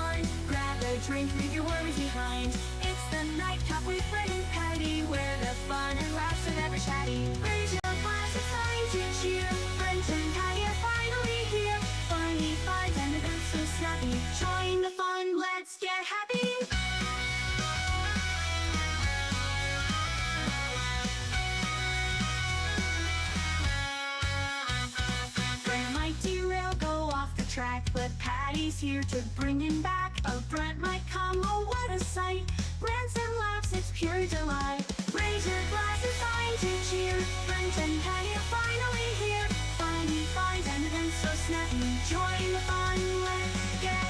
fun. Grab a drink, leave your worries behind. It's the NightCap with Brent and Patty, where the fun and laughs are never chatty. Raise your glass, it's time to cheer. Brent and Patty are finally here. Funny finds and events so snappy. Join the fun, let's get happy. Brent might derail, go off the track, but Patty's here to bring him back. A Brent might come, oh what a sight. Rants and laughs, it's pure delight. Raise your glass, it's time to cheer. Brent and Patty are finally here. Funny finds and events so snappy. Join the fun, let's get happy.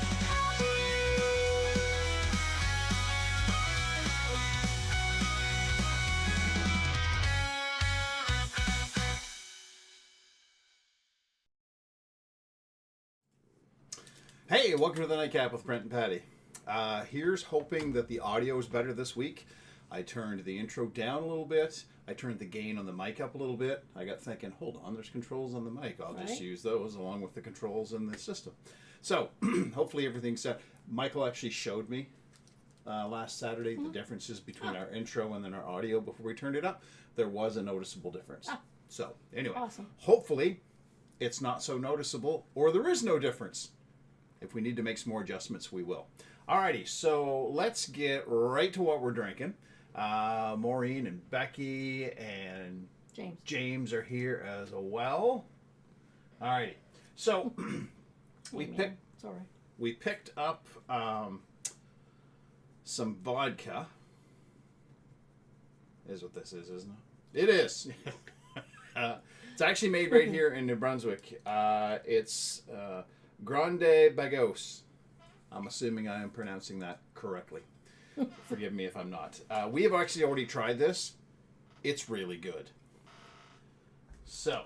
Hey, welcome to the NightCap with Brent and Patty. Here's hoping that the audio is better this week. I turned the intro down a little bit. I turned the gain on the mic up a little bit. I got thinking, hold on, there's controls on the mic. I'll just use those along with the controls in the system. So, hopefully everything's set. Michael actually showed me last Saturday the differences between our intro and then our audio before we turned it up. There was a noticeable difference. So, anyway, hopefully it's not so noticeable or there is no difference. If we need to make some more adjustments, we will. Alrighty, so let's get right to what we're drinking. Maureen and Becky and James are here as well. Alrighty, so we picked up some vodka. Is what this is, isn't it? It is. It's actually made right here in New Brunswick. It's Grande Bagos. I'm assuming I am pronouncing that correctly. Forgive me if I'm not. We have actually already tried this. It's really good. So,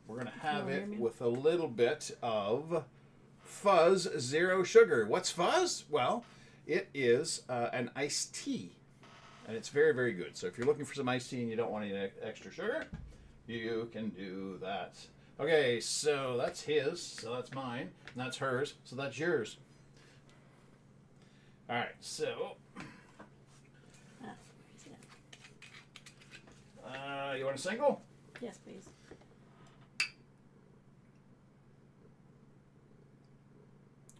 we're going to have it with a little bit of Fuzz Zero Sugar. What's Fuzz? Well, it is an iced tea. And it's very, very good. So if you're looking for some iced tea and you don't want any extra sugar, you can do that. Okay, so that's his, so that's mine, and that's hers, so that's yours. All right, so you want a single? Yes, please.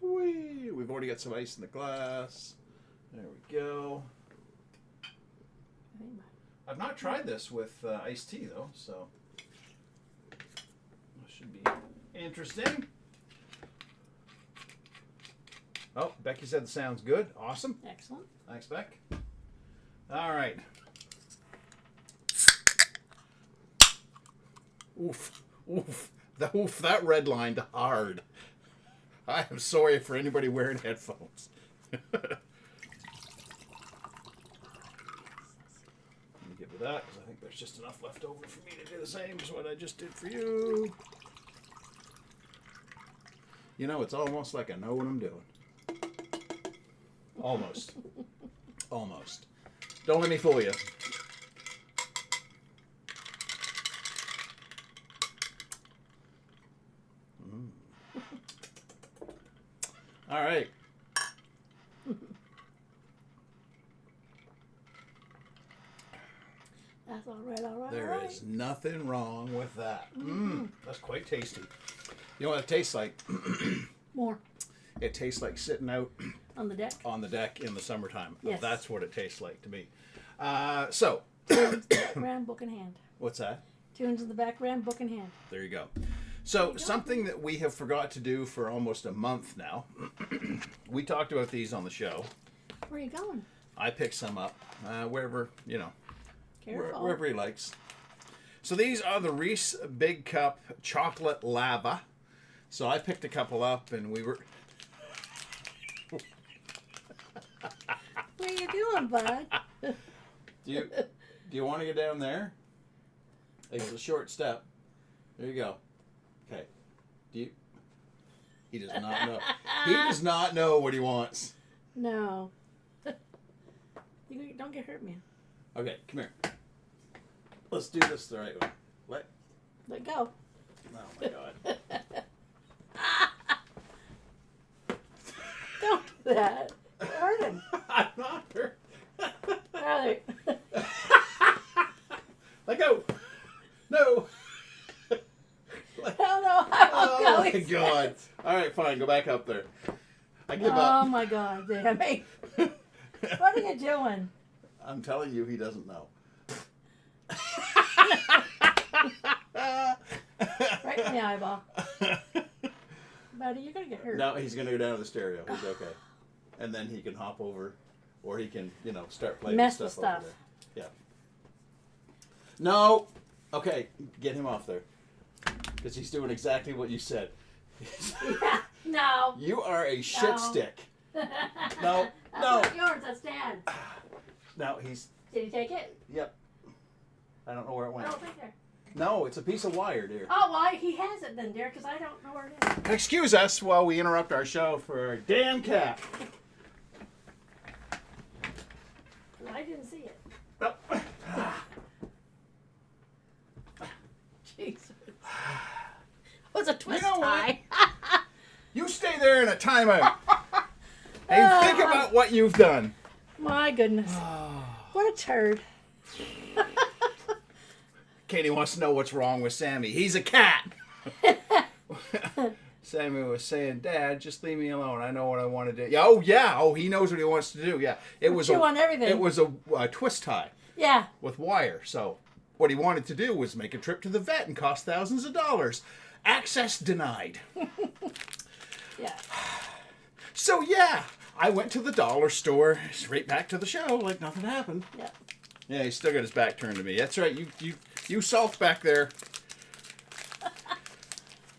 Whee! We've already got some ice in the glass. There we go. I've not tried this with iced tea though, so should be interesting. Oh, Becky said the sound's good. Awesome. Excellent. Thanks, Beck. All right. Oof. Oof. That redlined hard. I am sorry for anybody wearing headphones. Let me give you that, because I think there's just enough left over for me to do the same as what I just did for you. You know, it's almost like I know what I'm doing. Almost. Almost. Don't let me fool you. All right. That's all right. There is nothing wrong with that. That's quite tasty. You know what it tastes like? More. It tastes like sitting out on the deck. On the deck in the summertime. Yes. That's what it tastes like to me. So. Background, book in hand. What's that? Tunes in the background, book in hand. There you go. So something that we have forgot to do for almost a month now. We talked about these on the show. Where are you going? I picked some up wherever, you know, wherever he likes. So these are the Reese Big Cup Chocolate Lava. So I picked a couple up and we were... What are you doing, bud? Do you want to get down there? It's a short step. There you go. Okay. He does not know. He does not know what he wants. No. You don't get hurt, man. Okay, come here. Let's do this the right way. Let go. Oh my God. that. It hurt him. I'm not hurt. Alright. Let go. No. I don't know how Oh I'll my go. God. All right, fine. Go back up there. I give Oh up. my God, Dammy. What are you doing? I'm telling you, he doesn't know. Right in the eyeball. Buddy, you're going to get hurt. No, he's going to go down to the stereo. He's okay. And then he can hop over, or he can, start playing Mess with with stuff stuff. over there. Yeah. No. Okay, get him off there. Because he's doing exactly what you said. Yeah, no. You are a shit No. stick. No, That's no. not yours, that's Dad's. No, he's. Did he take it? Yep. I don't know where it I went. don't think there. No, it's a piece of wire, dear. Oh, well, he has it then, dear, because I don't know where it is. Excuse us while we interrupt our show for a damn cat. I didn't see it. Oh. Jesus. It was a twist know what? tie. You stay there in a timeout. And think about what you've done. My goodness. What a turd. Katie wants to know what's wrong with Sammy. He's a cat. Sammy was saying, Dad, just leave me alone. I know what I want to do. Oh, yeah. Oh, he knows what he wants to do. Yeah. It was Chew on everything. It was a twist tie Yeah. with wire. So what he wanted to do was make a trip to the vet and cost thousands of dollars. Access denied. Yeah. So, yeah. I went to the dollar store, straight back to the show, like nothing happened. Yeah. Yeah, he's still got his back turned to me. That's right. You sulk back there.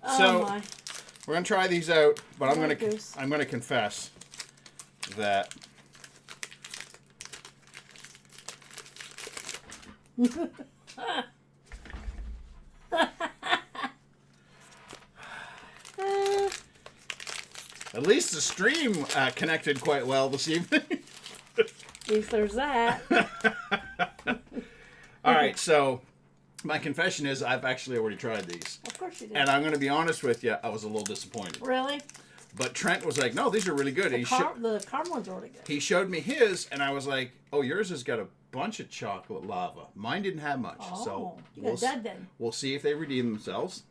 Oh, So my. we're gonna try these out, but I'm Goose. gonna confess that at least the stream connected quite well this evening. At least there's that. All right, so my confession is I've actually already tried these. Of course you did. And I'm going to be honest with you, I was a little disappointed. Really? But Trent was like, no, these are really good. The caramel one's really good. He showed me his, and I was like, oh, yours has got a bunch of chocolate lava. Mine didn't have much. Oh, So you got that then. we'll see if they redeem themselves.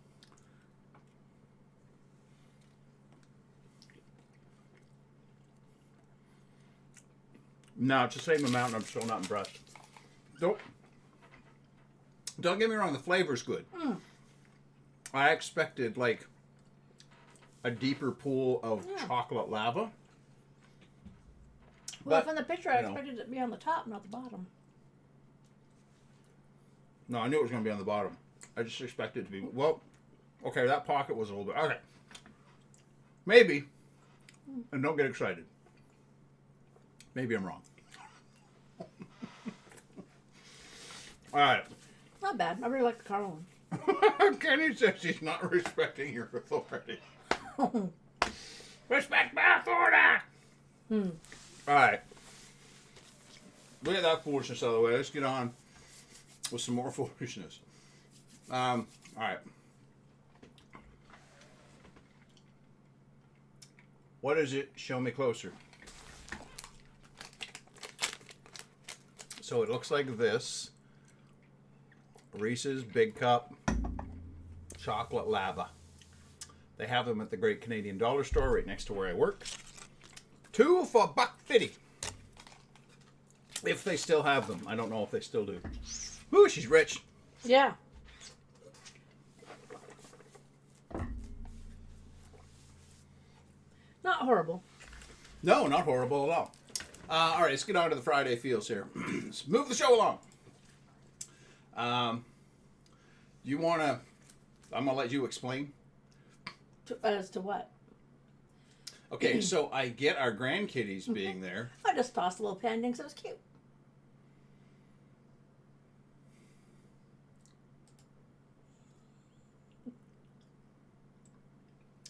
No, it's the same amount, and I'm still not impressed. Don't get me wrong, the flavor's good. I expected, like, a deeper pool of chocolate lava. Well, But, from the picture, I you know. expected it to be on the top, not the bottom. No, I knew it was going to be on the bottom. I just expected it to be, well, okay, that pocket was a little bit, okay. Maybe, and don't get excited. Maybe I'm wrong. All right. Not bad. I really like the caramel one. Kenny says she's not respecting your authority. Respect my authority! All right. We get that foolishness out of the way. Let's get on with some more foolishness. All right. What is it? Show me closer. So it looks like this. Reese's Big Cup chocolate lava. They have them at the Great Canadian Dollar Store right next to where I work. 2 for $1.50. If they still have them. I don't know if they still do. Ooh, she's rich. Yeah. Not horrible. No, not horrible at all. All right, let's get on to the Friday feels here. Let's move the show along. You want to... I'm going to let you explain. As to what? Okay, so I get our grandkitties being there. I just tossed a little pending, so it was cute.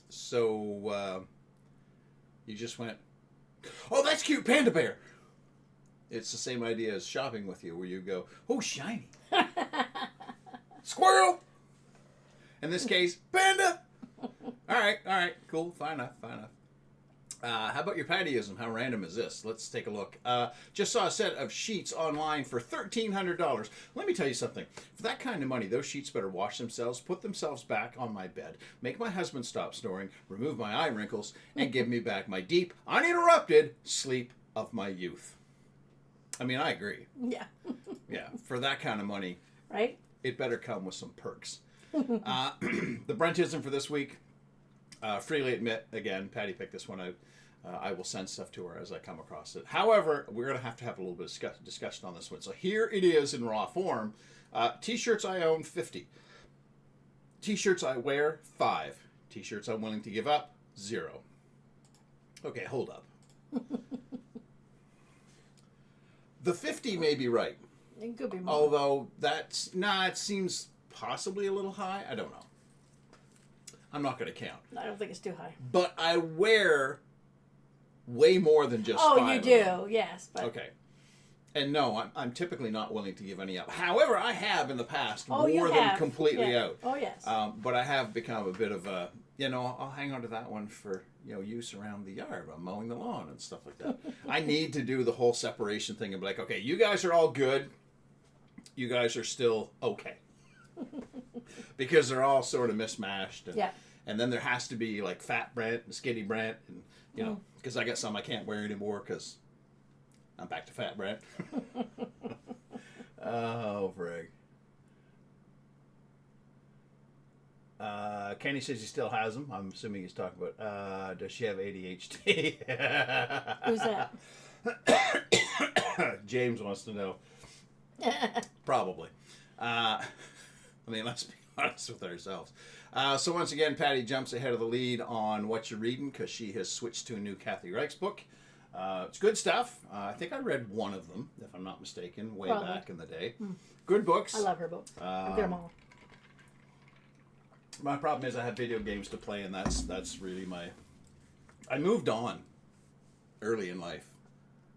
So, you just went, oh, that's cute, Panda Bear. It's the same idea as shopping with you, where you go, oh, shiny. Squirrel. In this case, panda. All right, cool, fine enough. How about your pattyism? How random is this? Let's take a look. Just saw a set of sheets online for $1,300. Let me tell you something. For that kind of money, those sheets better wash themselves, put themselves back on my bed, make my husband stop snoring, remove my eye wrinkles, and give me back my deep, uninterrupted sleep of my youth. I mean, I agree. Yeah. Yeah, for that kind of money, Right? it better come with some perks. The Brentism for this week. Freely admit, again, Patty picked this one out. I will send stuff to her as I come across it. However, we're going to have a little bit of discussion on this one. So here it is in raw form. T-shirts I own, 50. T-shirts I wear, 5. T-shirts I'm willing to give up, 0. Okay, hold up. The 50 may be right. It could be more. Although it seems possibly a little high. I don't know. I'm not going to count. I don't think it's too high. But I wear way more than just 5 Oh, you of do, them. yes. But Okay. And no, I'm typically not willing to give any up. However, I have in the past Oh, you wore them have. completely Yeah. out. Oh, yes. But I have become a bit of a, I'll hang on to that one for, use around the yard. I'm mowing the lawn and stuff like that. I need to do the whole separation thing and be like, okay, you guys are all good. You guys are still okay. Because they're all sort of mismatched. And, Yeah. And then there has to be like Fat Brent and Skinny Brent. And, because I got some I can't wear anymore because I'm back to Fat Brent. Oh, frig. Kenny says he still has them. I'm assuming he's talking about, does she have ADHD? Who's that? James wants to know. Probably. Let's be honest with ourselves. So once again, Patty jumps ahead of the lead on what you're reading because she has switched to a new Kathy Reichs book. It's good stuff. I think I read one of them, if I'm not mistaken, way Probably. back in the day. Good books. I love her books. I get them all. My problem is I have video games to play, and that's really I moved on early in life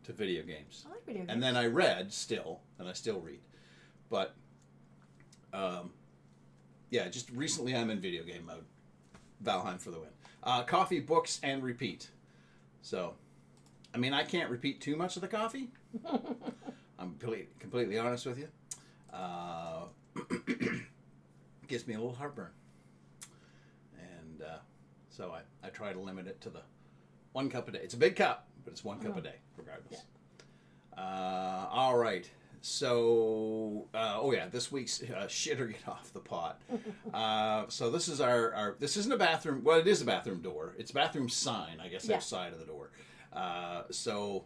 to video games. I like video games. And then I read still, and I still read. But, just recently I'm in video game mode. Valheim for the win. Coffee, books, and repeat. So, I can't repeat too much of the coffee. I'm completely honest with you. Gives me a little heartburn. And so I try to limit it to the 1 cup a day. It's a big cup, but it's 1 cup a day, regardless. Yeah. All right. So, this week's shit or get off the pot. So this is our this isn't a bathroom. Well, it is a bathroom door. It's a bathroom sign, I guess, outside of the door. So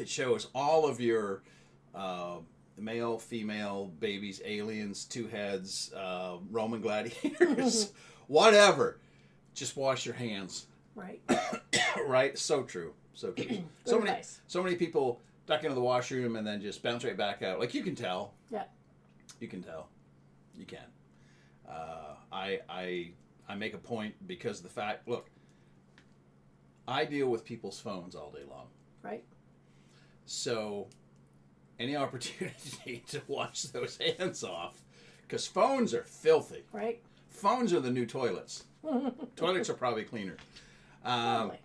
it shows all of your male, female, babies, aliens, 2 heads, Roman gladiators, whatever. Just wash your hands. Right. Right? So true. So true. So many people duck into the washroom and then just bounce right back out. Like, you can tell. Yeah. You can tell. You can. I make a point because of the fact, look, I deal with people's phones all day long. Right. So, any opportunity to wash those hands off, because phones are filthy. Right. Phones are the new toilets. Toilets are probably cleaner. Probably.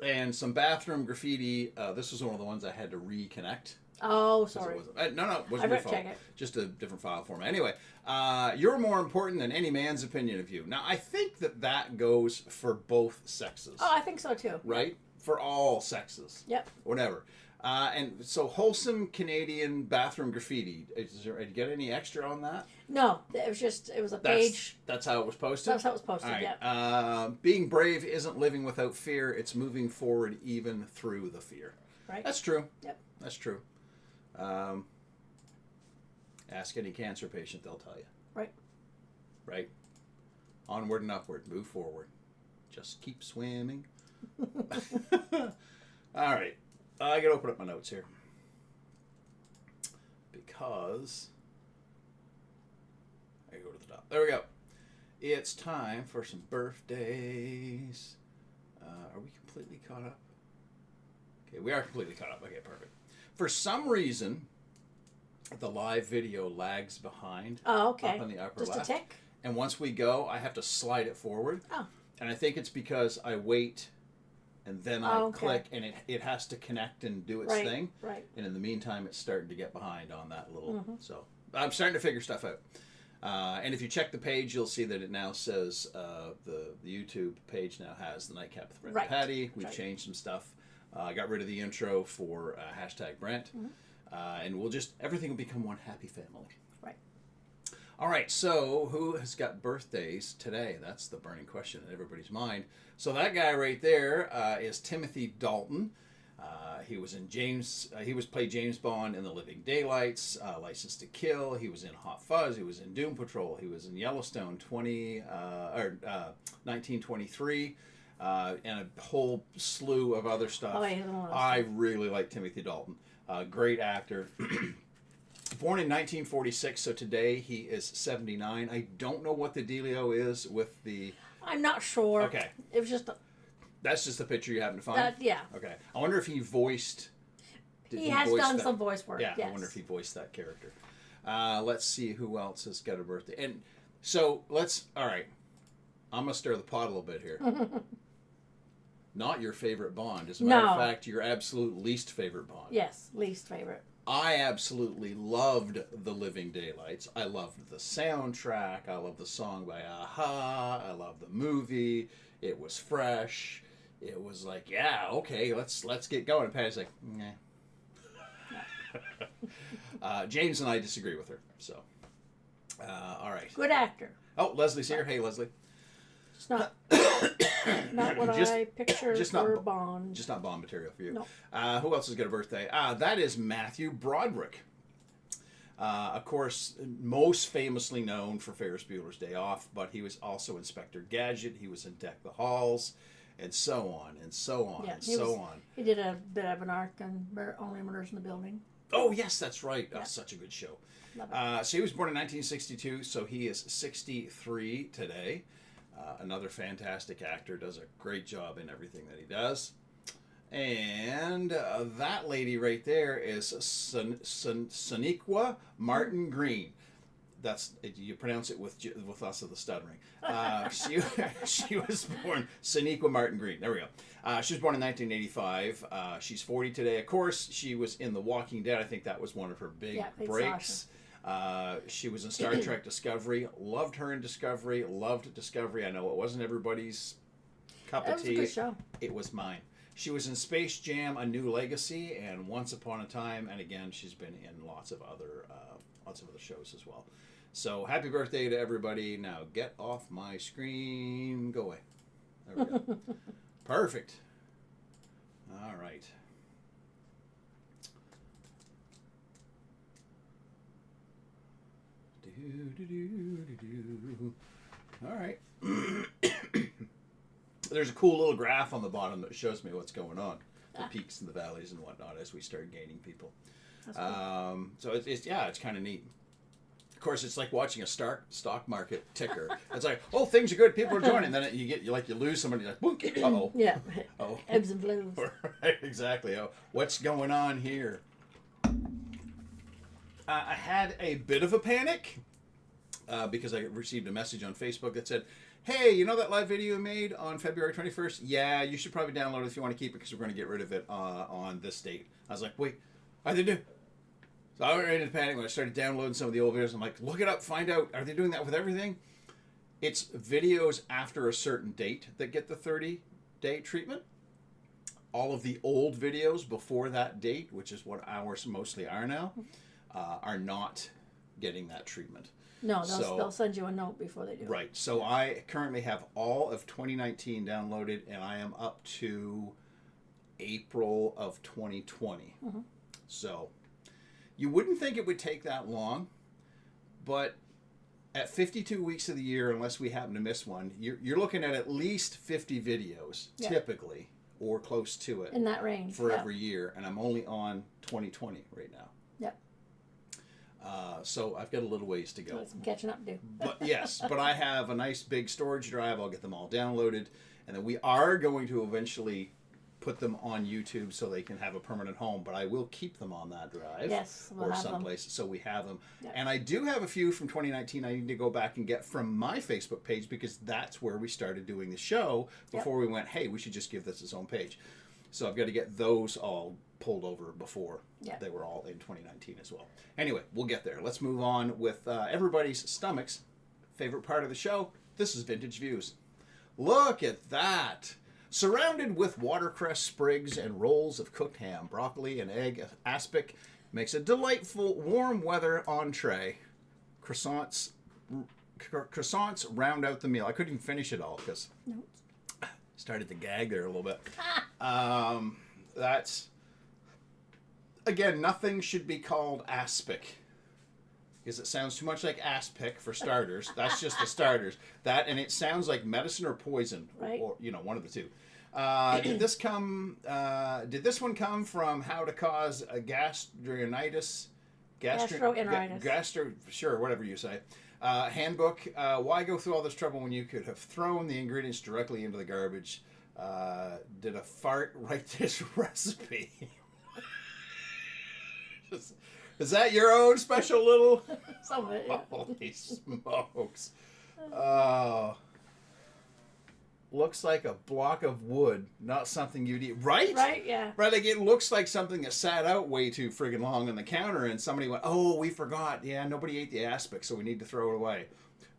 And some bathroom graffiti. This was one of the ones I had to reconnect. Oh, sorry. It wasn't your read fault. check it. Just a different file format. Anyway, you're more important than any man's opinion of you. Now, I think that goes for both sexes. Oh, I think so too. Right? For all sexes. Yep. Whatever. And so, wholesome Canadian bathroom graffiti. Did you get any extra on that? No, it was a page. That's how it was posted? That's how it was posted, All right. yeah. Being brave isn't living without fear. It's moving forward even through the fear. Right. That's true. Yep. That's true. Ask any cancer patient, they'll tell you. Right. Right? Onward and upward. Move forward. Just keep swimming. All right. I got to open up my notes here. Because I go to the top. There we go. It's time for some birthdays. Are we completely caught up? Okay, we are completely caught up. Okay, perfect. For some reason, the live video lags behind. Oh, okay. Up in the upper Just left. a tick? And once we go, I have to slide it forward. Oh. And I think it's because I wait and then I Oh, okay. click, and it has to connect and do its Right, thing. right. And in the meantime, it's starting to get behind on that little. Mm-hmm. So I'm starting to figure stuff out. And if you check the page, you'll see that it now says the YouTube page now has the NightCap with Brent Right. and Patty. We've Right. changed some stuff. I got rid of the intro for hashtag Brent. Mm-hmm. And everything will become one happy family. Right. All right, so who has got birthdays today? That's the burning question in everybody's mind. So that guy right there is Timothy Dalton. He was in played James Bond in The Living Daylights, License to Kill. He was in Hot Fuzz. He was in Doom Patrol. He was in Yellowstone 1923, and a whole slew of other stuff. Oh, yeah, no, I really like Timothy Dalton. Great actor. Born in 1946, so today he is 79. I don't know what the dealio is with the... I'm not sure. Okay. It was just That's just the picture you happen to find? that. Yeah. Okay. I wonder if he voiced... He has voice done that? some voice work. Yeah, Yes. I wonder if he voiced that character. Let's see who else has got a birthday. And so, all right. I'm going to stir the pot a little bit here. Not your favorite Bond. As a matter of No. fact, your absolute least favorite Bond. Yes, least favorite. I absolutely loved The Living Daylights. I loved the soundtrack. I loved the song by Aha. I loved the movie. It was fresh. It was like, yeah, okay, let's get going. And Patty's like, nah. James and I disagree with her. So, all right. Good actor. Oh, Leslie's here. Hey, Leslie. It's not not what Just- I picture just not for Bo- Bond. Just not Bond material for you. No. Who else has got a birthday? That is Matthew Broderick. Of course, most famously known for Ferris Bueller's Day Off, but he was also Inspector Gadget. He was in Deck the Halls, and so on, and so on, Yeah, and he so was- on. He did a bit of an arc in Only Murders in the Building. Oh, yes, that's right. Yeah. Such a good show. Love it. So he was born in 1962, so he is 63 today. Another fantastic actor, does a great job in everything that he does. And that lady right there is Sonequa Martin Green. That's you pronounce it with us of the stuttering. She was born Sonequa Martin Green. There we go. She was born in 1985. She's 40 today. Of course, she was in The Walking Dead. I think that was one of her big Yeah, played breaks. She was in Star Trek Discovery. Loved her in Discovery. Loved Discovery. I know it wasn't everybody's cup That of was a tea. good show. It was mine. She was in Space Jam: A New Legacy and Once Upon a Time, and again, she's been in lots of other shows as well. So happy birthday to everybody! Now get off my screen. Go away. There we go. Perfect. All right. All right. There's a cool little graph on the bottom that shows me what's going on, the peaks and the valleys and whatnot as we start gaining people. That's cool. So it's kind of neat. Of course, it's like watching a stock market ticker. It's like, oh, things are good, people are joining. Then you lose somebody, like, boom, uh-oh. Yeah. Oh. Ebbs and flows. Right, exactly. Oh, what's going on here? I had a bit of a panic because I received a message on Facebook that said, hey, you know that live video you made on February 21st? Yeah, you should probably download it if you want to keep it because we're going to get rid of it on this date. I was like, wait, I did do. So I went right into panic when I started downloading some of the old videos. I'm like, look it up, find out. Are they doing that with everything? It's videos after a certain date that get the 30-day treatment. All of the old videos before that date, which is what ours mostly are now, are not getting that treatment. No, they'll send you a note before they do. Right. So I currently have all of 2019 downloaded, and I am up to April of 2020. Mm-hmm. So you wouldn't think it would take that long, but at 52 weeks of the year, unless we happen to miss one, you're looking at least 50 videos, Yeah. typically, or close to it, In that range. for yeah. every year, and I'm only on 2020 right now. Yep. So I've got a little ways to go. Got some catching up to do. But yes, but I have a nice big storage drive. I'll get them all downloaded, and then we are going to eventually put them on YouTube so they can have a permanent home, but I will keep them on that drive. Yes, we'll or have them. someplace, so we have them. Yep. And I do have a few from 2019 I need to go back and get from my Facebook page, because that's where we started doing the show before we went, hey, we should just give this its own page. So I've got to get those all pulled over before they were all in 2019 as well. Anyway, we'll get there. Let's move on with everybody's stomach's favorite part of the show. This is Vintage Views. Look at that! Surrounded with watercress sprigs and rolls of cooked ham, broccoli, and egg aspic makes a delightful warm weather entree. Croissants round out the meal. I couldn't even finish it all because started to gag there a little bit. That's, again, nothing should be called aspic, because it sounds too much like aspic for starters. That's just the starters. That, and it sounds like medicine or poison, or one of the two. Did this one come from How to Cause a Gastroenteritis? Sure, whatever you say. Handbook. Why go through all this trouble when you could have thrown the ingredients directly into the garbage? Did a fart write this recipe? Is that your own special little? Some of it, yeah. Holy smokes. Oh. Looks like a block of wood, not something you'd eat. Right? Right, yeah. Right, like it looks like something that sat out way too friggin' long on the counter and somebody went, oh, we forgot. Yeah, nobody ate the aspic, so we need to throw it away.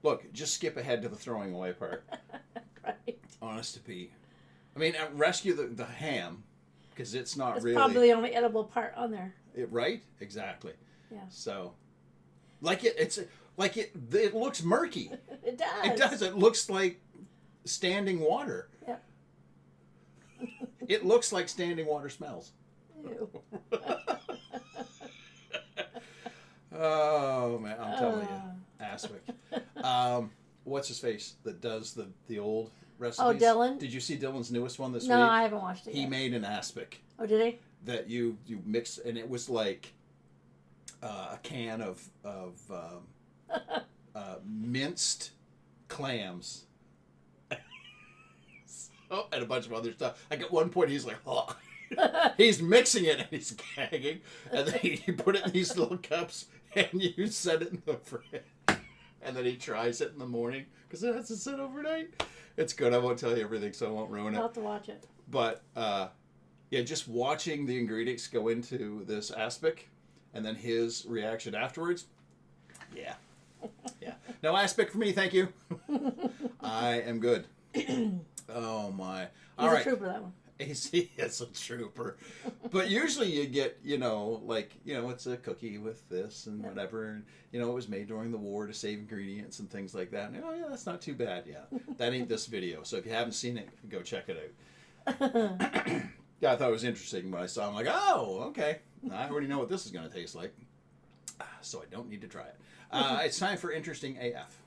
Look, just skip ahead to the throwing away part. Right. Honest to Pete. I mean, rescue the ham, because it's not It's really... probably the only edible part on there. Right? Exactly. Yeah. So, it looks murky. It does. It does. It looks like standing water. Yep. It looks like standing water smells. Ew. Oh, man. I'm telling you. Aspic. What's his face that does the old recipes? Oh, Dylan? Did you see Dylan's newest one this week? No, I haven't watched it He yet. made an aspic. Oh, did he? That you mix, and it was like a can of minced clams. And a bunch of other stuff. Like at one point he's like, oh. He's mixing it and he's gagging, and then you put it in these little cups and you set it in the fridge, and then he tries it in the morning because it has to sit overnight. It's good. I won't tell you everything, so I won't ruin it. I'll have to watch it. But yeah, just watching the ingredients go into this aspic and then his reaction afterwards. Yeah. Yeah. No aspic for me, thank you. I am good. Oh my. All right. He's a trooper, that one. He is a trooper. But usually you get, it's a cookie with this and whatever. And, it was made during the war to save ingredients and things like that. And, oh, yeah, that's not too bad. Yeah. That ain't this video. So if you haven't seen it, go check it out. Yeah, I thought it was interesting when I saw it. I'm like, oh, okay. I already know what this is going to taste like. So I don't need to try it. It's time for Interesting AF.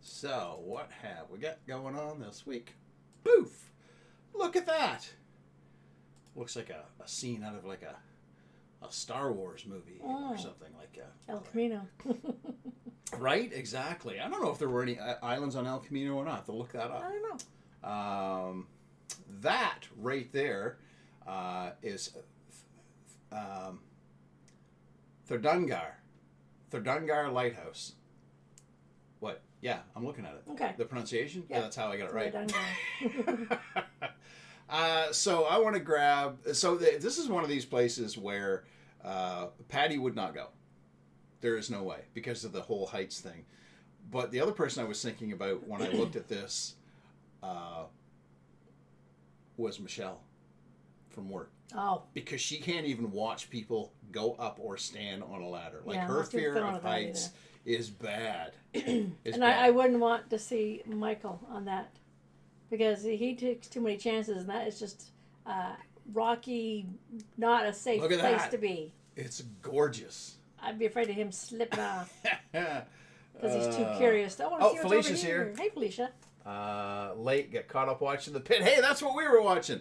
So what have we got going on this week? Boof! Look at that! Looks like a scene out of like a Star Wars movie or something like that. El Camino. Right? Exactly. I don't know if there were any islands on El Camino or not. To look that up. I don't know. That right there is Thurdungar Lighthouse. What? Yeah, I'm looking at it. Okay. The pronunciation? Yeah. Yeah, that's how I got it right. Thurdungar. So I want to grab... So this is one of these places where Patty would not go. There is no way, because of the whole heights thing. But the other person I was thinking about when I looked at this was Michelle from work. Oh. Because she can't even watch people go up or stand on a ladder. Like, Yeah, her I'm not too fear fond of of that heights is bad. And I wouldn't want to see Michael on that, because he takes too many chances, and that is just rocky, not a safe Look at place that. to be. It's gorgeous. I'd be afraid of him slipping off because he's too curious. I want to see what's Felicia's over here. here. Hey, Felicia. Late, got caught up watching The Pit. Hey, that's what we were watching.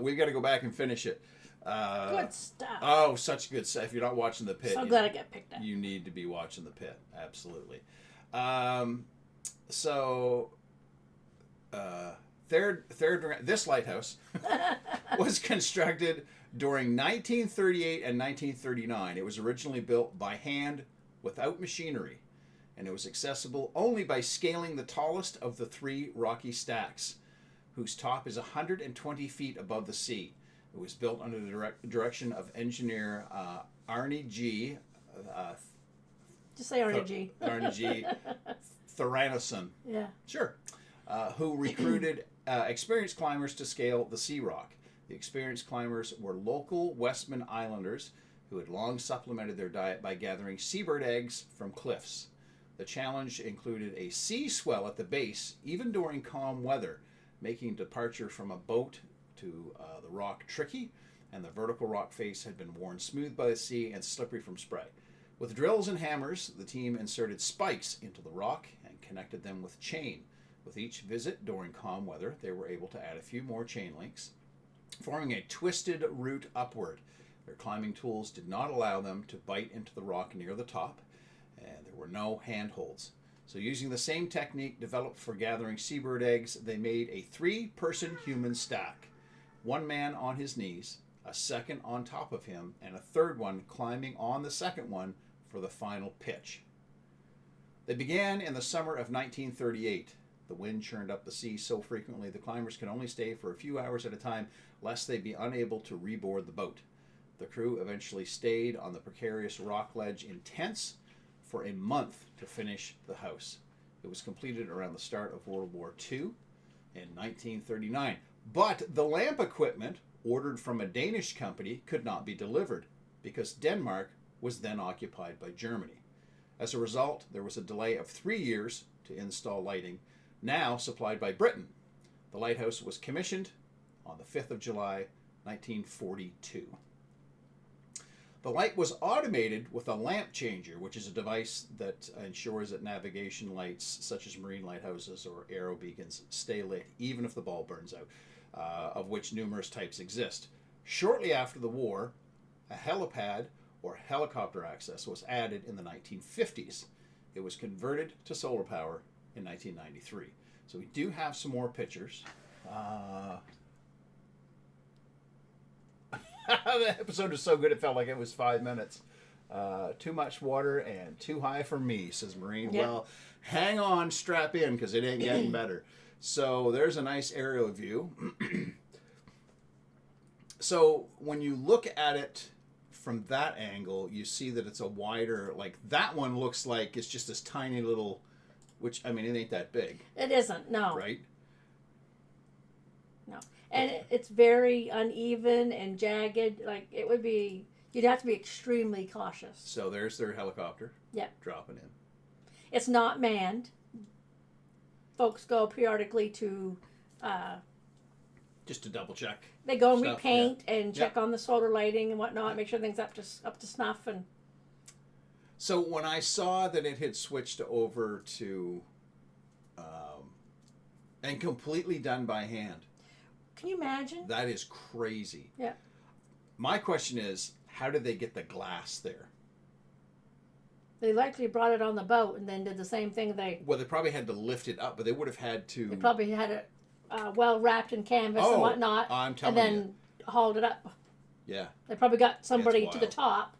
We got to go back and finish it. Good stuff. Oh, such good stuff. If you're not watching The Pit, So glad I got picked up. You need to be watching The Pit. Absolutely. Third, this lighthouse was constructed during 1938 and 1939. It was originally built by hand without machinery, and it was accessible only by scaling the tallest of the three rocky stacks, whose top is 120 feet above the sea. It was built under the direction of engineer Arnie G. Just say Arnie G. Arnie G. Thoranason. Yeah. Sure. Who recruited experienced climbers to scale the sea rock. The experienced climbers were local Westman Islanders who had long supplemented their diet by gathering seabird eggs from cliffs. The challenge included a sea swell at the base, even during calm weather, making departure from a boat to the rock tricky, and the vertical rock face had been worn smooth by the sea and slippery from spray. With drills and hammers, the team inserted spikes into the rock and connected them with chain. With each visit during calm weather, they were able to add a few more chain links, forming a twisted route upward. Their climbing tools did not allow them to bite into the rock near the top, and there were no handholds. So using the same technique developed for gathering seabird eggs, they made a 3-person human stack. One man on his knees, a second on top of him, and a third one climbing on the second one for the final pitch. They began in the summer of 1938. The wind churned up the sea so frequently the climbers could only stay for a few hours at a time, lest they be unable to reboard the boat. The crew eventually stayed on the precarious rock ledge in tents for a month to finish the house. It was completed around the start of World War II in 1939. But the lamp equipment, ordered from a Danish company, could not be delivered because Denmark was then occupied by Germany. As a result, there was a delay of 3 years to install lighting, now supplied by Britain. The lighthouse was commissioned on the 5th of July, 1942. The light was automated with a lamp changer, which is a device that ensures that navigation lights, such as marine lighthouses or aero beacons, stay lit even if the bulb burns out, of which numerous types exist. Shortly after the war, a helipad or helicopter access was added in the 1950s. It was converted to solar power in 1993. So we do have some more pictures. The episode was so good it felt like it was 5 minutes. Too much water and too high for me, says Maureen. Yep. Well, hang on, strap in, because it ain't getting better. So there's a nice aerial view. So when you look at it from that angle, you see that it's a wider, like that one looks like it's just this tiny little, which, I mean, it ain't that big. It isn't, no. Right? No. And it's very uneven and jagged. Like, it would be, you'd have to be extremely cautious. So there's their helicopter. Yep. Dropping in. It's not manned. Folks go periodically to, Just to double check. they go and Stuff, repaint and check on the solar lighting and whatnot, make sure things up to snuff. And So when I saw that it had switched over to, and completely done by hand, can you imagine? that is crazy. Yeah. My question is, how did they get the glass there? They likely brought it on the boat and then did the same thing. Well, they probably had to lift it up, but they would have had to. They probably had it well wrapped in canvas and whatnot, I'm telling and then hauled it up. Yeah. They probably got somebody It's to the wild. top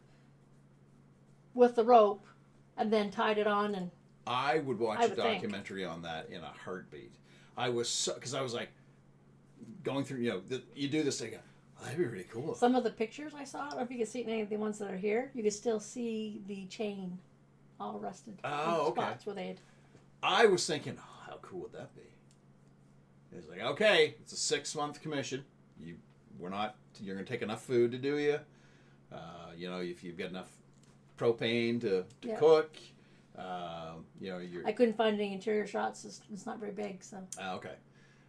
with the rope, and then tied it on. And I would watch I a would think. documentary on that in a heartbeat. I was so, because I was like going through, you do this thing. Oh, that'd be really cool. some of the pictures I saw, I don't know if you can see any of the ones that are here, you can still see the chain all rusted. Oh, in okay. spots where they'd. I was thinking, oh, how cool would that be? It's like, okay, it's a 6-month commission. You're going to take enough food to do you. If you've got enough propane to Yeah. cook. You're. I couldn't find any interior shots. It's not very big, so. Okay.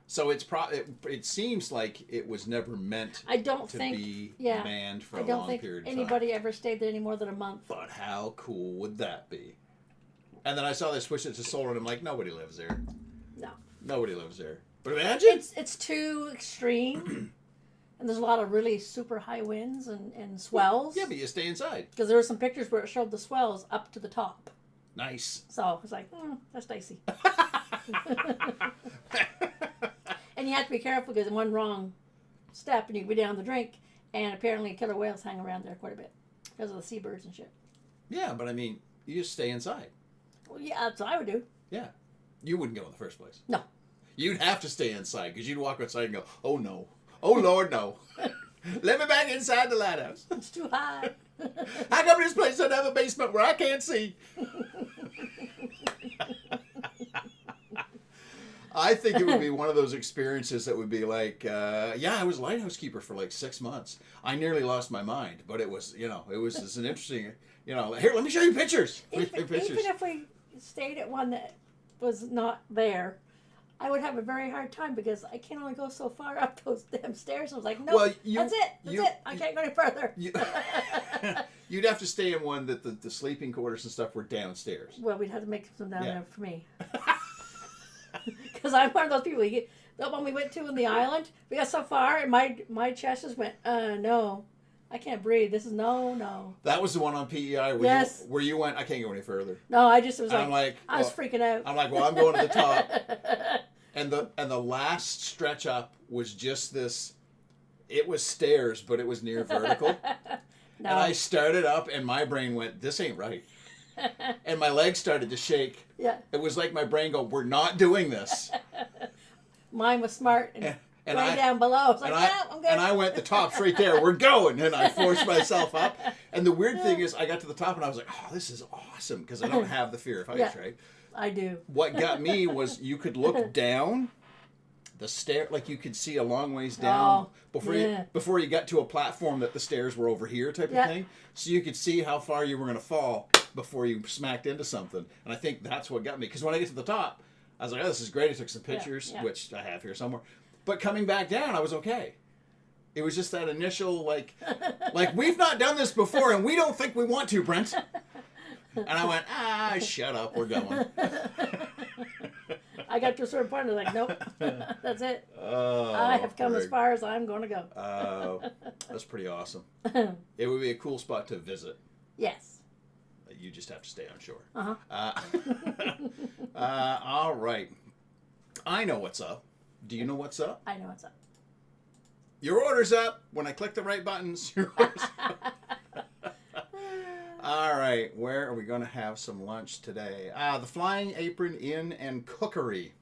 So it seems like it was never meant I don't to think. be Yeah. manned for I a don't long think period of time. anybody ever stayed there any more than a month. But how cool would that be? And then I saw they switched it to solar, and I'm like, nobody lives there. No. Nobody lives there. But imagine. It's too extreme, and there's a lot of really super high winds and swells. Yeah, but you stay inside. Because there were some pictures where it showed the swells up to the top. Nice. So I was like, that's dicey. And you have to be careful because one wrong step and you go down the drink, and apparently killer whales hang around there quite a bit because of the seabirds and shit. Yeah, but I mean, you just stay inside. Well, yeah, that's what I would do. Yeah. You wouldn't go in the first place. No. You'd have to stay inside because you'd walk outside and go, oh no. Oh Lord, no. Let me back inside the lighthouse. It's too high. How come this place doesn't have a basement where I can't see? I think it would be one of those experiences that would be like, yeah, I was a lighthouse keeper for like 6 months. I nearly lost my mind, but it was just an interesting, here, let me show you pictures. Even if we stayed at one that was not there, I would have a very hard time because I can only go so far up those damn stairs. I was like, no, Well, that's it. I can't go any further. You'd have to stay in one that the sleeping quarters and stuff were downstairs. Well, we'd have to make some down there for me. Because I'm one of those people. The one we went to in the island, we got so far, and my chest just went, no. I can't breathe. This is no. That was the one on PEI where you went, I can't go any further. No, I just was I was freaking out. I'm like, well, I'm going to the top. And the last stretch up was just this, it was stairs, but it was near vertical. No. And I started up and my brain went, this ain't right. And my legs started to shake. Yeah. It was like my brain go, we're not doing this. Mine was smart and way I, down below. I was like, I'm good. And I went, the top's right there. We're going. And I forced myself up. And the weird thing is, I got to the top and I was like, oh, this is awesome. Because I don't have the fear of heights, right? I do. What got me was you could look down the stair, like you could see a long ways down before you got to a platform that the stairs were over here type of thing. So you could see how far you were going to fall before you smacked into something. And I think that's what got me. Because when I get to the top, I was like, oh, this is great. I took some pictures, which I have here somewhere. But coming back down, I was okay. It was just that initial, like we've not done this before, and we don't think we want to, Brent. And I went, shut up, we're going. I got to a certain point, I was like, nope, that's it. Oh, I have come as far as I'm going to go. That's pretty awesome. It would be a cool spot to visit. Yes. You just have to stay on shore. Uh-huh. All right. I know what's up. Do you know what's up? I know what's up. Your order's up. When I click the right buttons, your order's up. All right. Where are we going to have some lunch today? The Flying Apron Inn and Cookery.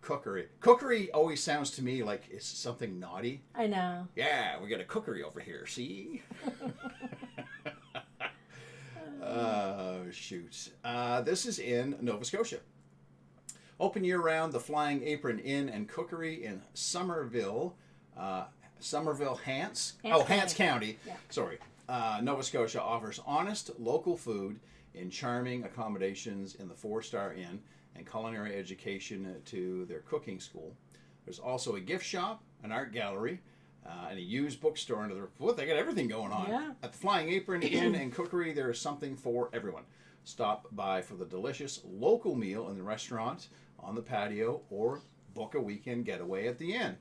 Cookery always sounds to me like it's something naughty. I know. Yeah, we got a cookery over here. See? Shoot. This is in Nova Scotia. Open year-round, the Flying Apron Inn and Cookery in Hants County. Yeah. Sorry. Nova Scotia offers honest local food in charming accommodations in the 4-star inn and culinary education to their cooking school. There's also a gift shop, an art gallery, and a used bookstore under the... They got everything going on. Yeah. At the Flying Apron Inn and Cookery, there is something for everyone. Stop by for the delicious local meal in the restaurant, on the patio, or book a weekend getaway at the inn.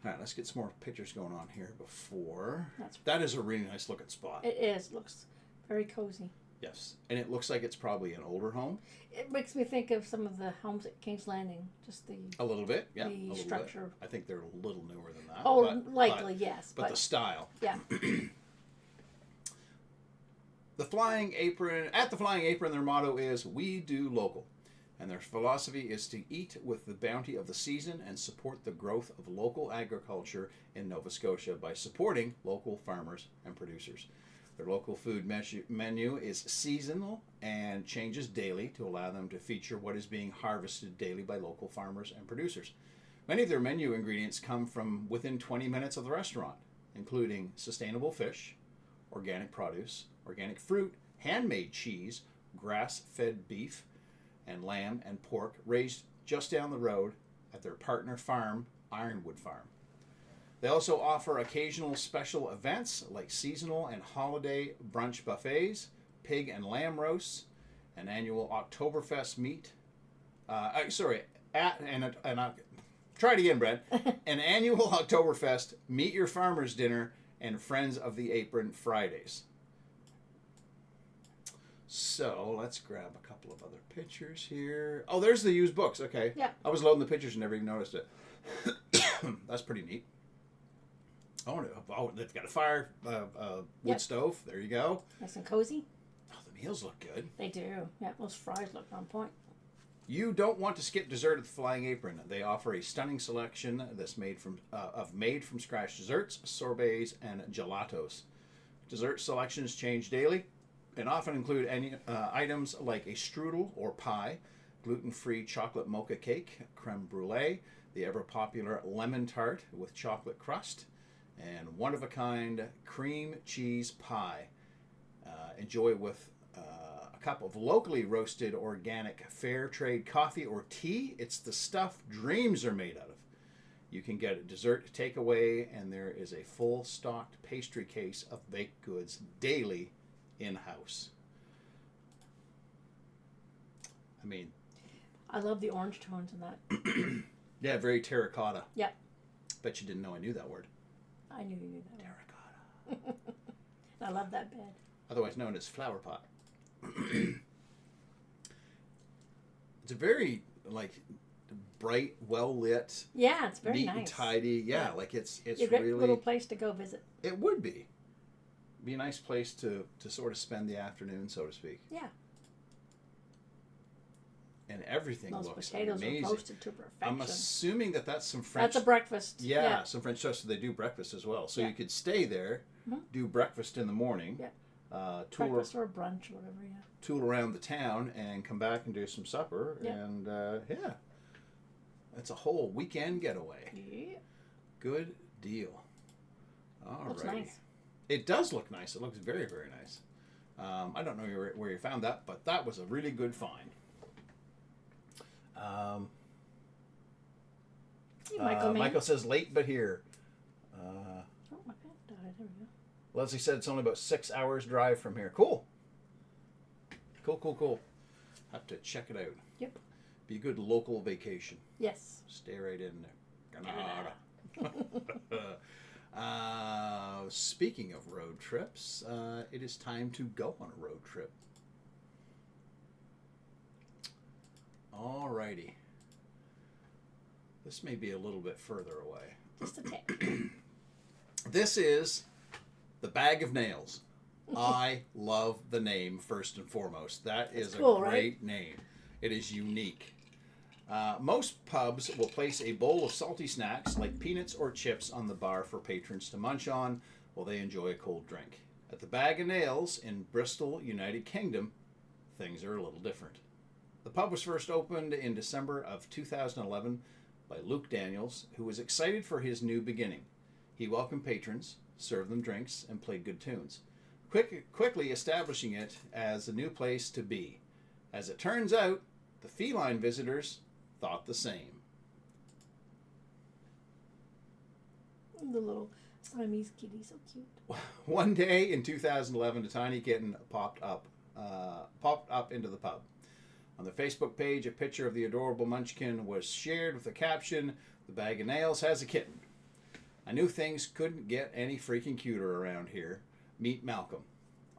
All right, let's get some more pictures going on here before... That is a really nice looking spot. It is. Looks very cozy. Yes, and it looks like it's probably an older home. It makes me think of some of the homes at King's Landing. Just the... A little bit, yeah. The structure. Bit. I think they're a little newer than that. Oh, likely, yes. But the style. Yeah. At the Flying Apron, their motto is, "We do local." And their philosophy is to eat with the bounty of the season and support the growth of local agriculture in Nova Scotia by supporting local farmers and producers. Their local food menu is seasonal and changes daily to allow them to feature what is being harvested daily by local farmers and producers. Many of their menu ingredients come from within 20 minutes of the restaurant, including sustainable fish, organic produce, organic fruit, handmade cheese, grass-fed beef, and lamb and pork raised just down the road at their partner farm, Ironwood Farm. They also offer occasional special events like seasonal and holiday brunch buffets, pig and lamb roasts, an annual Oktoberfest meat. Try it again, Brent. An annual Oktoberfest, Meet Your Farmers dinner, and Friends of the Apron Fridays. So let's grab a couple of other pictures here. Oh, there's the used books. Okay. Yeah. I was loading the pictures and never even noticed it. That's pretty neat. Oh, they've got a fire, wood Yep. stove. There you go. Nice and cozy. Oh, the meals look good. They do. Yeah, those fries look on point. You don't want to skip dessert at the Flying Apron. They offer a stunning selection that's made from scratch desserts, sorbets, and gelatos. Dessert selections change daily and often include any items like a strudel or pie, gluten-free chocolate mocha cake, creme brulee, the ever-popular lemon tart with chocolate crust, and one-of-a-kind cream cheese pie. Enjoy with a cup of locally roasted organic fair trade coffee or tea. It's the stuff dreams are made out of. You can get a dessert takeaway, and there is a full stocked pastry case of baked goods daily in-house. I mean, I love the orange tones in that. yeah, very terracotta. Yep. Bet you didn't know I knew that word. I knew you knew that. Terracotta. I love that bed. Otherwise known as flower pot. It's a very, like, bright, well lit, Yeah, it's very neat nice. and tidy. Yeah, like it's a great really little place to go visit. It would be a nice place to sort of spend the afternoon, so to speak. Yeah. And everything Those looks potatoes amazing. are roasted to perfection. I'm assuming that's some French. That's a breakfast. Yeah, some French toast. So they do breakfast as well. So Yeah. you could stay there, do breakfast in the morning, Yeah. tool Breakfast or brunch or whatever, yeah. tool around the town, and come back and do some supper. Yeah. And yeah, it's a whole weekend getaway. Yeah. Good deal. All Looks right. nice. It does look nice. It looks very, very nice. I don't know where you found that, but that was a really good find. Hey, Michael, man. Michael says late but here. Oh, my pen died. There we go. Leslie said it's only about 6 hours drive from here. Cool. Cool. Have to check it out. Yep. Be a good local vacation. Yes. Stay right in there. Speaking of road trips, it is time to go on a road trip. Alrighty. This may be a little bit further away. Just a tick. This is the Bag of Nails. I love the name first and foremost. That is cool, a great name. It is unique. Most pubs will place a bowl of salty snacks like peanuts or chips on the bar for patrons to munch on while they enjoy a cold drink. At the Bag of Nails in Bristol, United Kingdom, things are a little different. The pub was first opened in December of 2011 by Luke Daniels, who was excited for his new beginning. He welcomed patrons, served them drinks, and played good tunes, quickly establishing it as a new place to be. As it turns out, the feline visitors thought the same. The little Siamese kitty, so cute. One day in 2011, a tiny kitten popped up into the pub. On the Facebook page, a picture of the adorable munchkin was shared with the caption, "The Bag of Nails has a kitten. I knew things couldn't get any freaking cuter around here. Meet Malcolm."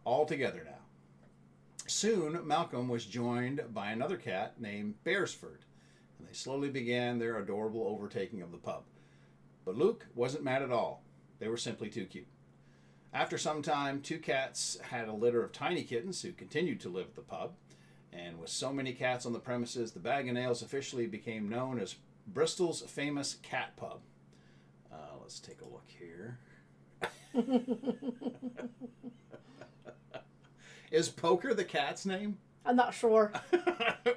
All together now. Soon, Malcolm was joined by another cat named Beresford, and they slowly began their adorable overtaking of the pub. But Luke wasn't mad at all. They were simply too cute. After some time, two cats had a litter of tiny kittens who continued to live at the pub. And with so many cats on the premises, the Bag of Nails officially became known as Bristol's famous cat pub. Let's take a look here. Is Poker the cat's name? I'm not sure.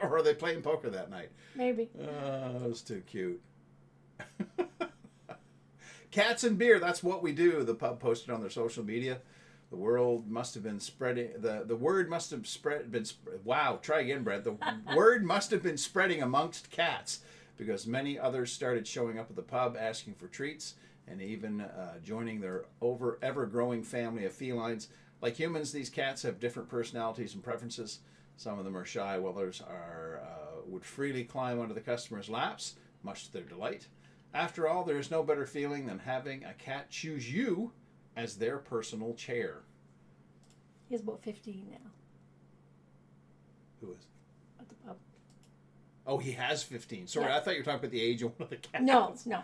Or are they playing poker that night? Maybe. That was too cute. Cats and beer, that's what we do, the pub posted on their social media. The world must have been spreading, the word must have wow, try again, Brent. The word must have been spreading amongst cats because many others started showing up at the pub asking for treats and even joining their ever-growing family of felines. Like humans, these cats have different personalities and preferences. Some of them are shy, while others would freely climb onto the customer's laps, much to their delight. After all, there is no better feeling than having a cat choose you as their personal chair. He's about 15 now Who is? at the pub. Oh, he has 15. Sorry, Yeah. I thought you were talking about the age of one of the cats. No.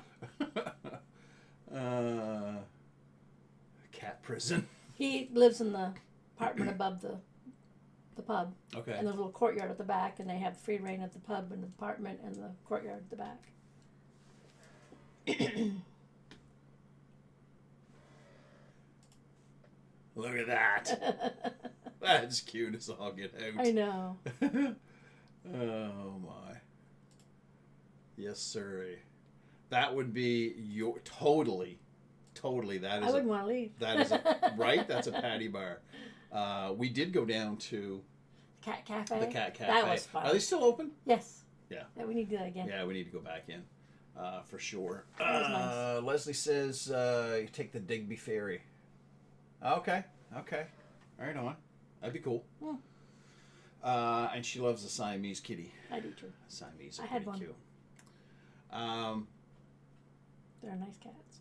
cat prison. He lives in the apartment above the pub. Okay. And there's a little courtyard at the back, and they have free reign at the pub and the apartment and the courtyard at the back. Look at that. That's cute as all get out. I know. Oh my. Yes, sir. That would be your totally. That is. I wouldn't want to leave. That is right. That's a patty bar. We did go down to Cat Cafe. the Cat Cafe. That was fun. Are they still open? Yes. Yeah. We need to do that again. Yeah, we need to go back in, for sure. That was nice. Leslie says you take the Digby ferry. Okay. Right on. That'd be cool. Hmm. And she loves the Siamese kitty. I do too. Siamese are I had pretty one. cute. They're nice cats.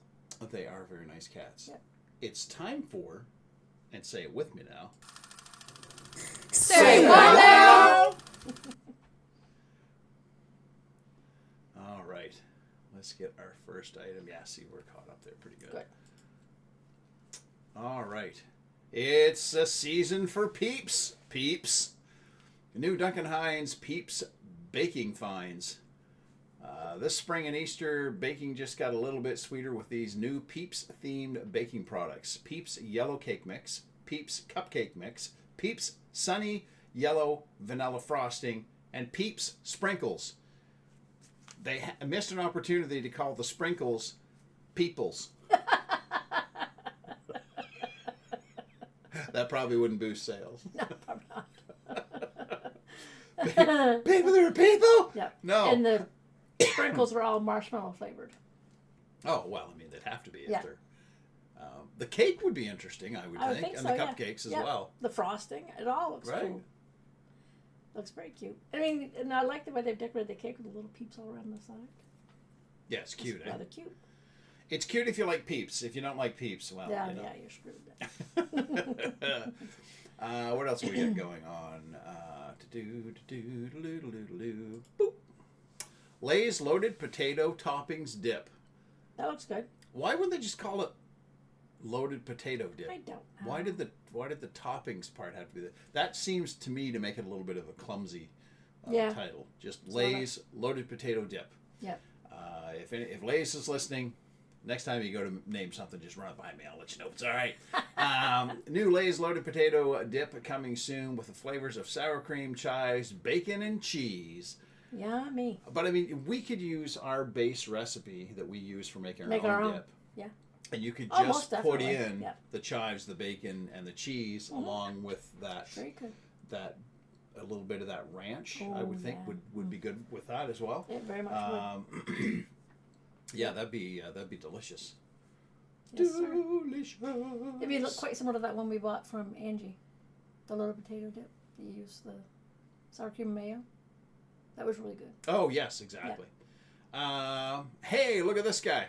They are very nice cats. Yep. It's time for, and say it with me now. Say what now? All right. Let's get our first item. Yeah, see, we're caught up there pretty good. All right. It's a season for Peeps. Peeps. New Duncan Hines Peeps baking finds. This spring and Easter, baking just got a little bit sweeter with these new Peeps-themed baking products. Peeps Yellow Cake Mix, Peeps Cupcake Mix, Peeps Sunny Yellow Vanilla Frosting, and Peeps Sprinkles. They missed an opportunity to call the sprinkles Peoples. That probably wouldn't boost sales. No, probably not. People, there are people? Yep. No. And the sprinkles were all marshmallow flavored. Oh, well, I mean, they'd have to be if Yeah. they're... the cake would be interesting, I would think. And so, the yeah. cupcakes as Yeah. well. The frosting, it all looks Right. cool. Looks very cute. I mean, and I like the way they've decorated the cake with the little peeps all around the side. Yeah, it's cute, It's rather cute. It's cute if you like Peeps. If you don't like Peeps, well, Yeah, you know. yeah, you're screwed. What else we got going on? Boop. Lay's loaded potato toppings dip. That looks good. Why wouldn't they just call it loaded potato dip? I don't know. Why did the toppings part have to be there? That seems to me to make it a little bit of a clumsy title. Just Lay's loaded potato dip. Yep. If Lay's is listening, next time you go to name something, just run it by me. I'll let you know if it's all right. New Lay's loaded potato dip coming soon with the flavors of sour cream, chives, bacon, and cheese. Yummy. But I mean, we could use our base recipe that we use for making our own dip. Yeah. And you could Oh, just most put definitely. in Yep. the chives, the bacon, and the cheese along with that. Very good. That a little bit of that ranch, I Oh, would think yeah. would be good with that as well. It very much would. Yeah, that'd be delicious. Yes, sir. Delicious. It'd be quite similar to that one we bought from Angie. The loaded potato dip. You use the sour cream and mayo. That was really good. Oh yes, exactly. Hey, look at this guy.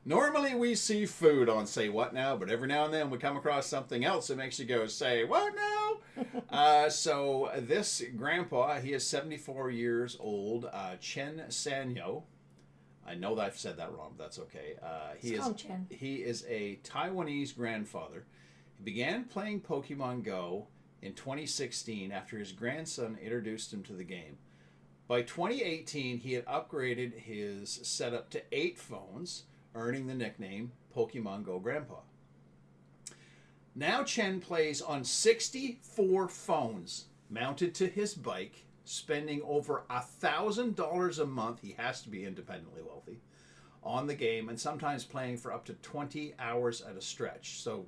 Normally we see food on Say What Now, but every now and then we come across something else that makes you go, Say What Now? So this grandpa, he is 74 years old, Chen Sanyo. I know that I've said that wrong, but that's okay. He is a Taiwanese grandfather. He began playing Pokemon Go in 2016 after his grandson introduced him to the game. By 2018, he had upgraded his setup to 8 phones, earning the nickname Pokemon Go Grandpa. Now Chen plays on 64 phones mounted to his bike, spending over $1,000 a month, he has to be independently wealthy, on the game, and sometimes playing for up to 20 hours at a stretch, so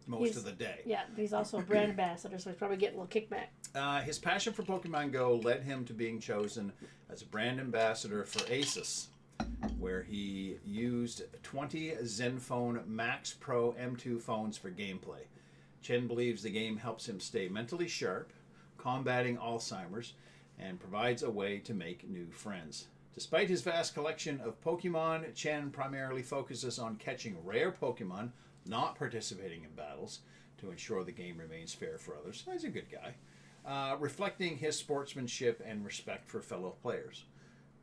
most of the day. Yeah, he's also a brand ambassador, so he's probably getting a little kickback. His passion for Pokemon Go led him to being chosen as a brand ambassador for Asus, where he used 20 Zenfone Max Pro M2 phones for gameplay. Chen believes the game helps him stay mentally sharp, combating Alzheimer's, and provides a way to make new friends. Despite his vast collection of Pokemon, Chen primarily focuses on catching rare Pokemon, not participating in battles, to ensure the game remains fair for others. He's a good guy. Reflecting his sportsmanship and respect for fellow players.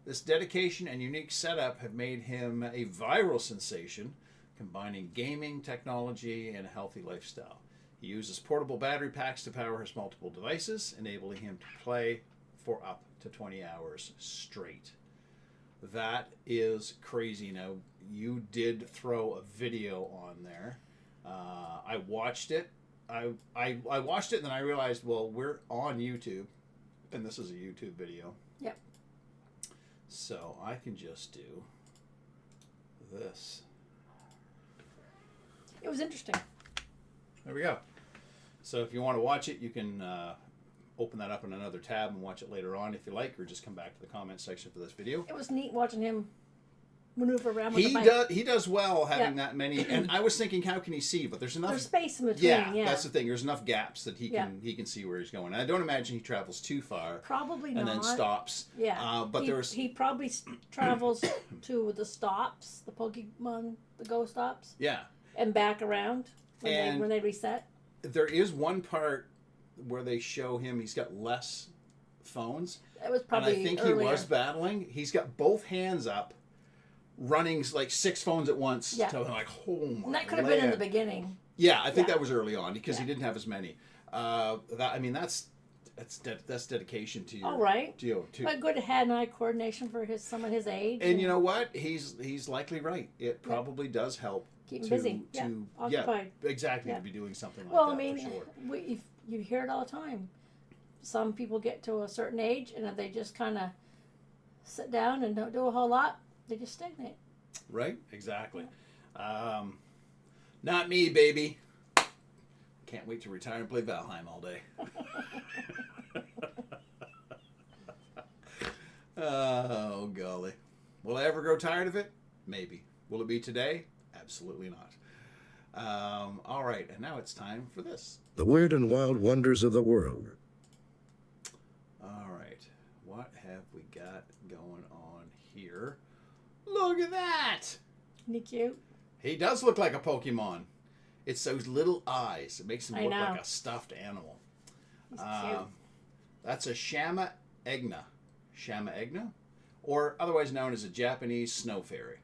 This dedication and unique setup have made him a viral sensation, combining gaming, technology, and a healthy lifestyle. He uses portable battery packs to power his multiple devices, enabling him to play for up to 20 hours straight. That is crazy. Now, you did throw a video on there. I watched it. I watched it and then I realized, well, we're on YouTube, and this is a YouTube video. Yep. So I can just do this. It was interesting. There we go. So if you want to watch it, you can open that up in another tab and watch it later on if you like, or just come back to the comment section for this video. It was neat watching him maneuver around with the bike. He does well having that many, and I was thinking, how can he see? But there's enough. There's space in between. Yeah, that's the thing. There's enough gaps that he can see where he's going. And I don't imagine he travels too far. Probably and not. And then stops. Yeah. But he probably travels to the stops, the Pokemon, the Go stops. Yeah. And back around when they reset. There is one part where they show him. He's got less phones. It was probably And I think earlier. he was battling. He's got both hands up, running like 6 phones at once. Yeah. So I'm like, oh my. And that could have been in the beginning. Yeah, I think that was early on because he didn't have as many. That's dedication to your. All right. To But good hand-eye coordination for someone his age. And you know what? He's likely right. It probably does help. Keep him busy. Occupied. Yeah, exactly. To be doing something like well, that. I mean, for sure. you hear it all the time. Some people get to a certain age and if they just kind of sit down and don't do a whole lot, they just stagnate. Right? Exactly. Not me, baby. Can't wait to retire and play Valheim all day. Oh, golly. Will I ever grow tired of it? Maybe. Will it be today? Absolutely not. All right, and now it's time for this. The weird and wild wonders of the world. All right, what have we got going on here? Look at that! Isn't he cute? He does look like a Pokemon. It's those little eyes. It makes him look like a stuffed animal. He's cute. That's a Shama Egna. Shama Egna? Or otherwise known as a Japanese snow fairy.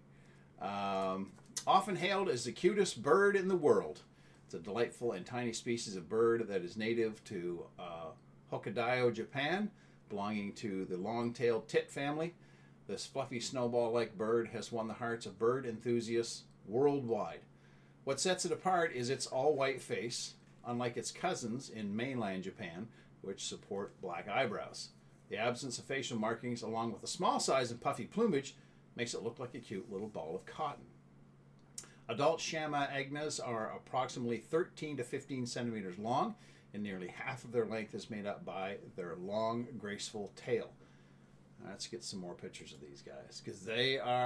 Often hailed as the cutest bird in the world. It's a delightful and tiny species of bird that is native to Hokkaido, Japan, belonging to the long-tailed tit family. This fluffy snowball-like bird has won the hearts of bird enthusiasts worldwide. What sets it apart is its all-white face, unlike its cousins in mainland Japan, which support black eyebrows. The absence of facial markings, along with the small size and puffy plumage, makes it look like a cute little ball of cotton. Adult Shama Egnas are approximately 13 to 15 centimeters long, and nearly half of their length is made up by their long, graceful tail. Let's get some more pictures of these guys, because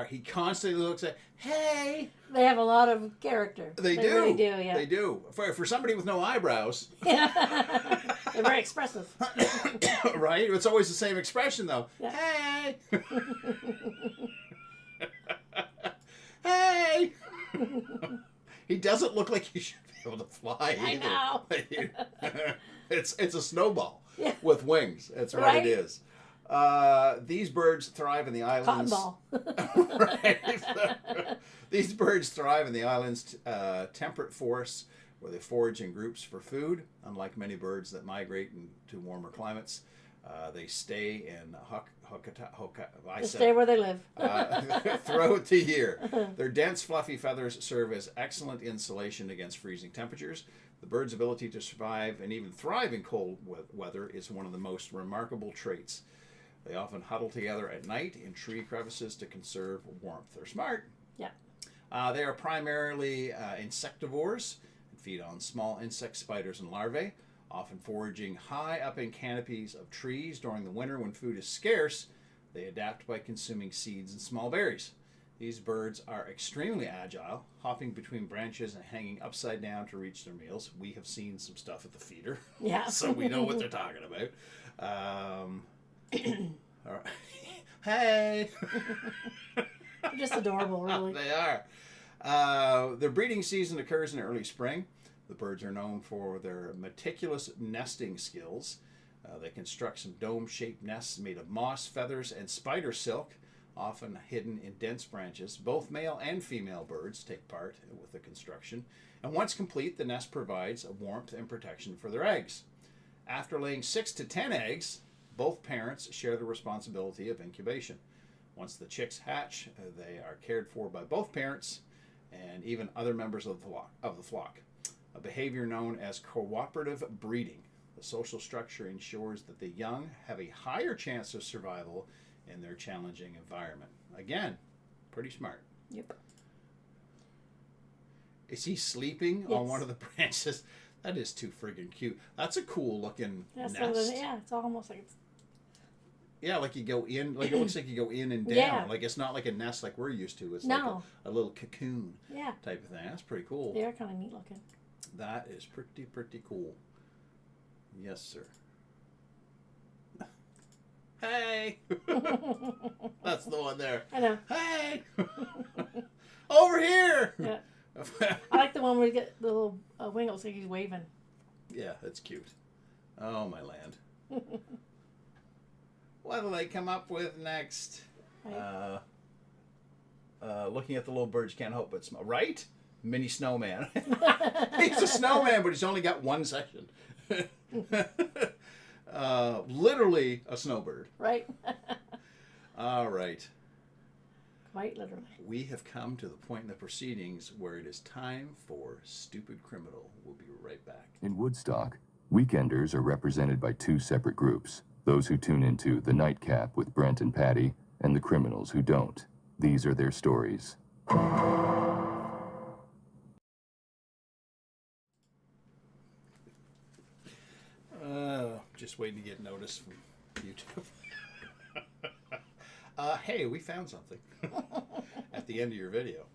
he constantly looks like, hey! They have a lot of character. They do. Really do, yeah. They do. For somebody with no eyebrows. Yeah. They're very expressive. Right? It's always the same expression, though. Yeah. Hey! Hey! He doesn't look like he should be able to fly either. I know. It's a snowball with wings. That's what it is. These birds thrive in the islands. Cotton ball. Right. These birds thrive in the island's temperate forests, where they forage in groups for food. Unlike many birds that migrate into warmer climates, they stay in Stay where they live. throughout the year. Their dense, fluffy feathers serve as excellent insulation against freezing temperatures. The bird's ability to survive and even thrive in cold weather is one of the most remarkable traits. They often huddle together at night in tree crevices to conserve warmth. They're smart. Yeah. They are primarily insectivores and feed on small insects, spiders, and larvae, often foraging high up in canopies of trees during the winter when food is scarce. They adapt by consuming seeds and small berries. These birds are extremely agile, hopping between branches and hanging upside down to reach their meals. We have seen some stuff at the feeder, so we know what they're talking about. All right. Hey! They're just adorable, really. They are. Their breeding season occurs in early spring. The birds are known for their meticulous nesting skills. They construct some dome-shaped nests made of moss, feathers, and spider silk, often hidden in dense branches. Both male and female birds take part with the construction, and once complete, the nest provides warmth and protection for their eggs. After laying 6 to 10 eggs, both parents share the responsibility of incubation. Once the chicks hatch, they are cared for by both parents and even other members of the flock. A behavior known as cooperative breeding. The social structure ensures that the young have a higher chance of survival in their challenging environment. Again, pretty smart. Yep. Is he sleeping Yes. on one of the branches? That is too friggin' cute. That's a cool looking Yeah, so nest. it's almost like it's. Yeah, like you go in, like it looks like you go in and down. Yeah. Like it's not like a nest like we're used to. It's No. like a little cocoon Yeah, type of thing. That's pretty cool. they are kind of neat looking. That is pretty cool. Yes, sir. Hey! That's the one there. I know. Hey! Over here! Yeah. I like the one where you get the little wing. It looks like he's waving. Yeah, that's cute. Oh, my land. What'll they come up with next? Right. Looking at the little birds, can't help but smell. Right? Mini snowman. He's a snowman, but he's only got one section. Literally a snowbird. Right. All right. Quite literally. We have come to the point in the proceedings where it is time for Stupid Criminal. We'll be right back. In Woodstock, weekenders are represented by two separate groups. Those who tune into the NightCap with Brent and Patty, and the criminals who don't. These are their stories. Just waiting to get notice from YouTube. Hey, we found something at the end of your video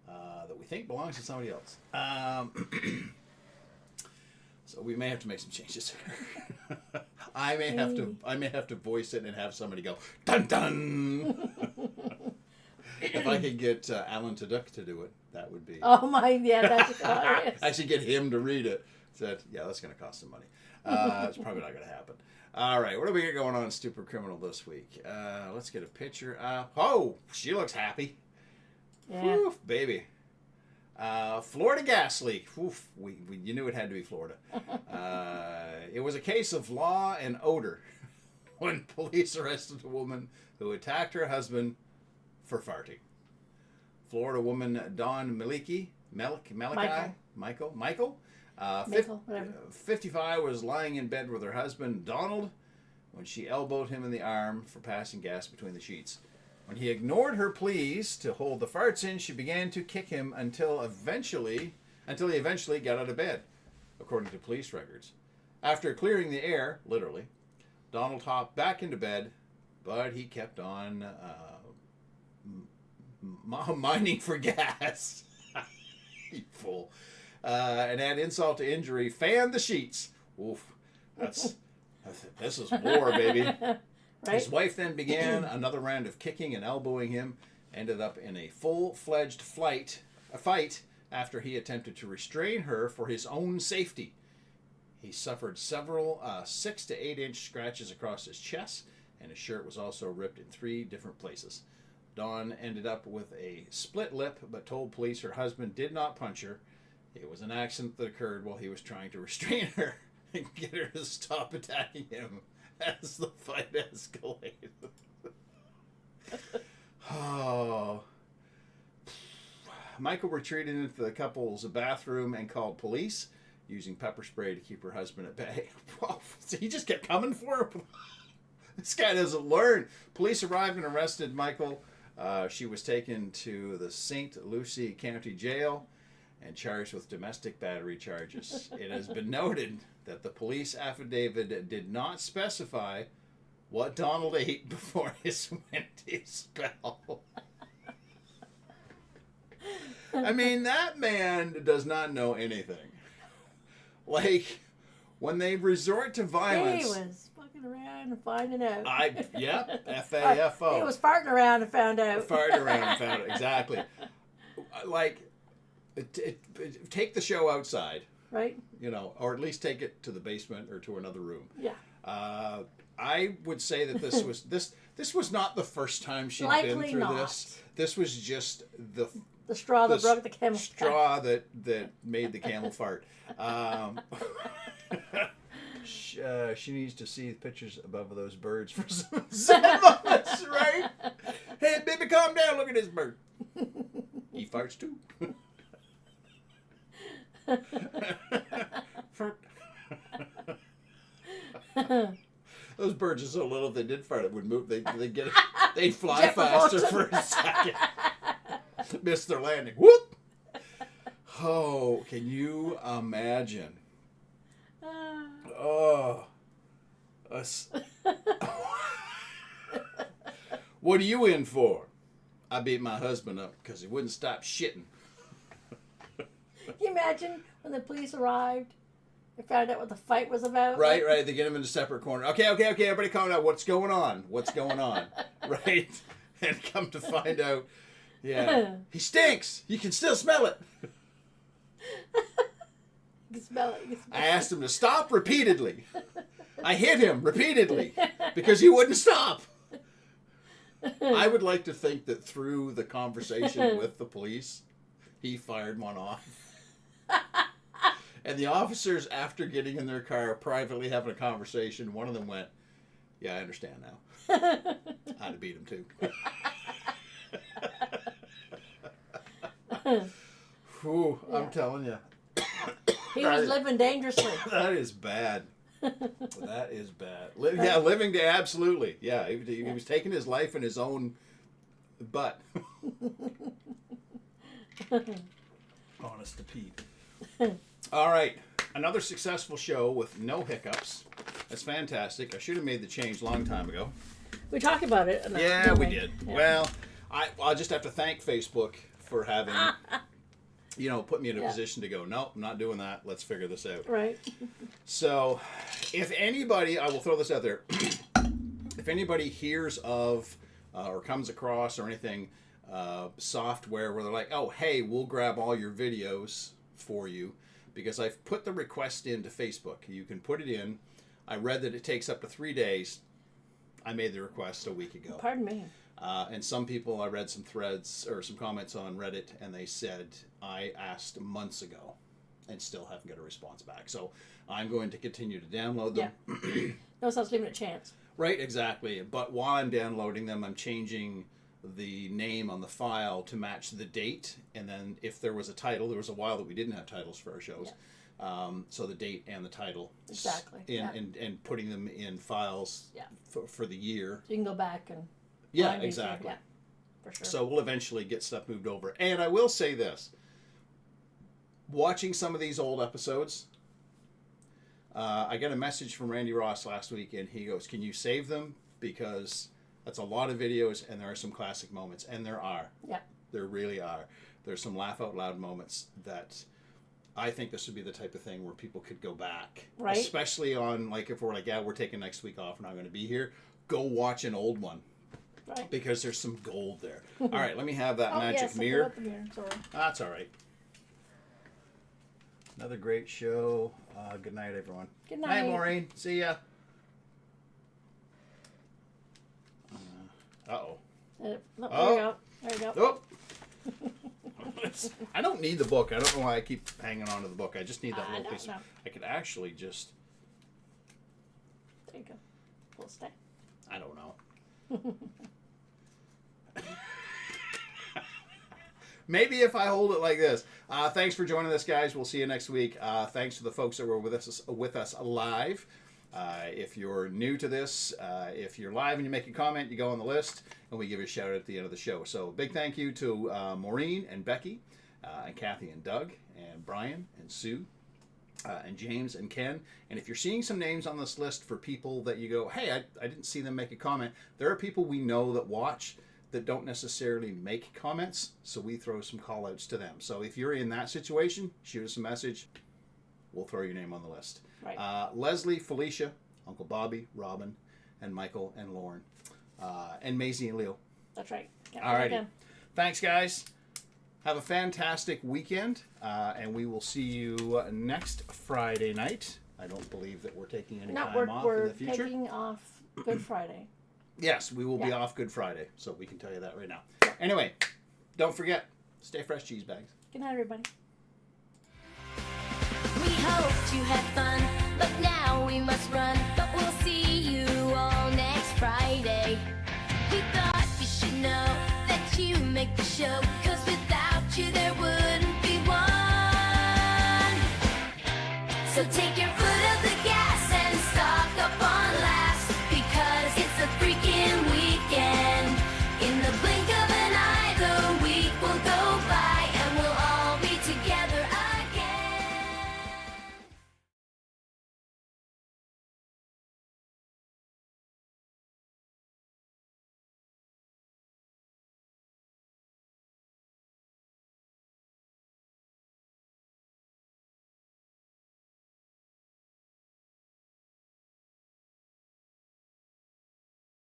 that we think belongs to somebody else. So we may have to make some changes here. I may have to voice it and have somebody go dun dun. If I could get Alan Tudyk to do it, that would be. Oh my! Yeah, that's hilarious. Actually, get him to read it. Said, yeah, that's going to cost some money. It's probably not going to happen. All right, what do we got going on in Stupid Criminal this week? Let's get a picture. Oh, she looks happy. Yeah. Woof, baby. Florida gas leak. Oof, you knew it had to be Florida. It was a case of law and odor when police arrested a woman who attacked her husband for farting. Florida woman Dawn Michael, 55, was lying in bed with her husband Donald when she elbowed him in the arm for passing gas between the sheets. When he ignored her pleas to hold the farts in, she began to kick him until he eventually got out of bed, according to police records. After clearing the air, literally, Donald hopped back into bed, but he kept on mining for gas. You fool. And add insult to injury, fanned the sheets. Oof. This is war, baby. Right? His wife then began another round of kicking and elbowing him, ended up in a full-fledged fight after he attempted to restrain her for his own safety. He suffered several 6 to 8 inch scratches across his chest, and his shirt was also ripped in 3 different places. Dawn ended up with a split lip, but told police her husband did not punch her. It was an accident that occurred while he was trying to restrain her and get her to stop attacking him as the fight escalated. Oh. Michael retreated into the couple's bathroom and called police, using pepper spray to keep her husband at bay. So he just kept coming for her. This guy doesn't learn. Police arrived and arrested Michael. She was taken to the St. Lucie County Jail and charged with domestic battery charges. It has been noted that the police affidavit did not specify what Donald ate before his Wendy spell. I mean, that man does not know anything. Like, when they resort to violence... He was fucking around and finding out. F-A-F-O. He was farting around and found out. Farted around and found it, exactly. Like, take the show outside, Right? or at least take it to the basement or to another room. Yeah. I would say that this was not the first time she'd been Likely through not. this. This was just the straw that broke the camel's back. straw that made the camel fart. She needs to see pictures above those birds for some moments, right? Hey, baby, calm down. Look at this bird. He farts too. Those birds are so little. If they did fart, it would move. They'd fly Jet faster propulsion. for a second. Miss their landing. Whoop! Oh, can you imagine? Oh, us. What are you in for? I beat my husband up because he wouldn't stop shitting. Can you imagine when the police arrived and found out what the fight was about? Right. They get him in a separate corner. Okay. Everybody calm down. What's going on? Right? And come to find out, yeah, he stinks. You can still smell it. You can smell it. I asked him to stop repeatedly. I hit him repeatedly because he wouldn't stop. I would like to think that through the conversation with the police, he fired one off. And the officers, after getting in their car, privately having a conversation, one of them went, "Yeah, I understand now. I'd have beat him too." Whew, Yeah. I'm telling you. He was living dangerously. That is bad. That is bad. Yeah, living day, absolutely. Yeah, he was taking his life in his own butt. Honest to Pete. All right, another successful show with no hiccups. That's fantastic. I should have made the change a long time ago. We talked about it. Yeah, we did. Yeah. Well, I'll just have to thank Facebook for having, put me in a position to go, nope, I'm not doing that. Let's figure this out. Right. So, if anybody, I will throw this out there, if anybody hears of or comes across or anything, software where they're like, oh, hey, we'll grab all your videos for you, because I've put the request into Facebook. You can put it in. I read that it takes up to 3 days. I made the request a week ago. Pardon me. And some people, I read some threads or some comments on Reddit, and they said, I asked months ago and still haven't got a response back. So I'm going to continue to download them. Yeah. No sense leaving it a chance. Right, exactly. But while I'm downloading them, I'm changing the name on the file to match the date. And then if there was a title, there was a while that we didn't have titles for our shows. Yeah. So the date and the title. Exactly. And putting them in files for the year. So you can go back and... Yeah, exactly. Yeah, for sure. So we'll eventually get stuff moved over. And I will say this. Watching some of these old episodes, I got a message from Randy Ross last week, and he goes, can you save them? Because that's a lot of videos, and there are some classic moments. And there are. Yeah. There really are. There's some laugh out loud moments that I think this would be the type of thing where people could go back. Right. Especially on, like, if we're like, yeah, we're taking next week off, we're not going to be here. Go watch an old one. Right. Because there's some gold there. All right, let me have that magic yes, mirror. I forgot the mirror. Sorry. That's all right. Another great show. Good night, everyone. Good night. Night, Maureen. See ya. Uh-oh. No, there Oh. you go. There you go. Oh. I don't need the book. I don't know why I keep hanging on to the book. I just need that little no, piece. no. I could actually just... There you go. We'll stay. I don't know. Maybe if I hold it like this. Thanks for joining us, guys. We'll see you next week. Thanks to the folks that were with us live. If you're new to this, if you're live and you make a comment, you go on the list, and we give you a shout out at the end of the show. So big thank you to Maureen and Becky, and Kathy and Doug, and Brian and Sue, and James and Ken. And if you're seeing some names on this list for people that you go, hey, I didn't see them make a comment, there are people we know that watch that don't necessarily make comments, so we throw some call outs to them. So if you're in that situation, shoot us a message. We'll throw your name on the list. Right. Leslie, Felicia, Uncle Bobby, Robin, and Michael and Lauren, and Maisie and Leo. That's right. All righty. Thanks, guys. Have a fantastic weekend, and we will see you next Friday night. I don't believe that we're taking any time off in we're the future. taking off Good Friday. Yes, we will be Yeah. off Good Friday, so we can tell you that right now. Anyway, don't forget, stay fresh cheese bags. Good night, everybody. We hoped you had fun, but now we must run. But we'll see you all next Friday. We thought you should know that you make the show good.